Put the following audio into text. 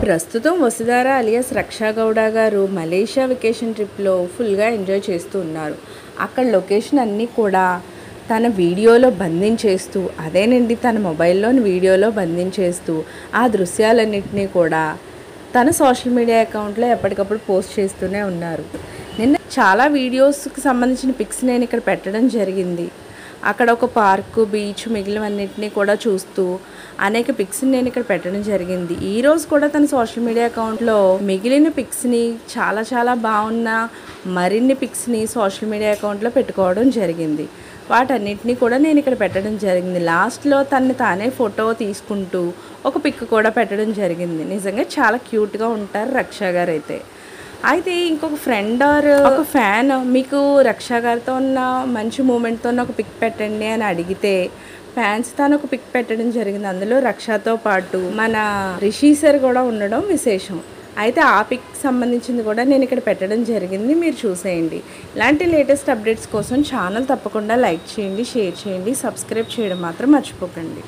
ప్రస్తుతం వసుధార అలియాస్ రక్షా గౌడ గారు Malaysia vacation ట్రిప్లో ఫుల్గా ఎంజాయ్ చేస్తూ ఉన్నారు. అక్కడ లొకేషన్ అన్నీ కూడా తన వీడియోలో బంధించేస్తూ, అదేనండి తన మొబైల్లోని వీడియోలో బంధించేస్తూ ఆ దృశ్యాలన్నింటినీ కూడా తన సోషల్ మీడియా అకౌంట్లో ఎప్పటికప్పుడు పోస్ట్ చేస్తూనే ఉన్నారు. నిన్న చాలా వీడియోస్కి సంబంధించిన పిక్స్ నేను ఇక్కడ పెట్టడం జరిగింది. అక్కడ ఒక పార్కు, బీచ్, మిగిలినవన్నింటినీ కూడా చూస్తూ అనేక పిక్స్ని నేను ఇక్కడ పెట్టడం జరిగింది. ఈరోజు కూడా తన సోషల్ మీడియా అకౌంట్లో మిగిలిన పిక్స్ని చాలా బాగున్న మరిన్ని పిక్స్ని సోషల్ మీడియా అకౌంట్లో పెట్టుకోవడం జరిగింది. వాటన్నిటినీ కూడా నేను ఇక్కడ పెట్టడం జరిగింది. లాస్ట్లో తనని తానే ఫోటో తీసుకుంటూ ఒక పిక్ కూడా పెట్టడం జరిగింది. నిజంగా చాలా క్యూట్గా ఉంటారు రక్షా గారు అయితే ఇంకొక ఫ్రెండ్ ఆర్ ఒక ఫ్యాన్ మీకు రక్షా గారితో ఉన్న మంచి మూమెంట్తో ఉన్న ఒక పిక్ పెట్టండి అని అడిగితే ఫ్యాన్స్ తాను ఒక పిక్ పెట్టడం జరిగింది. అందులో రక్షాతో పాటు మన రిషి సార్ కూడా ఉండడం విశేషం. అయితే ఆ పిక్ సంబంధించింది కూడా నేను ఇక్కడ పెట్టడం జరిగింది, మీరు చూసేయండి. ఇలాంటి లేటెస్ట్ అప్డేట్స్ కోసం ఛానల్ తప్పకుండా లైక్ చేయండి, షేర్ చేయండి, సబ్స్క్రైబ్ చేయడం మాత్రం మర్చిపోకండి.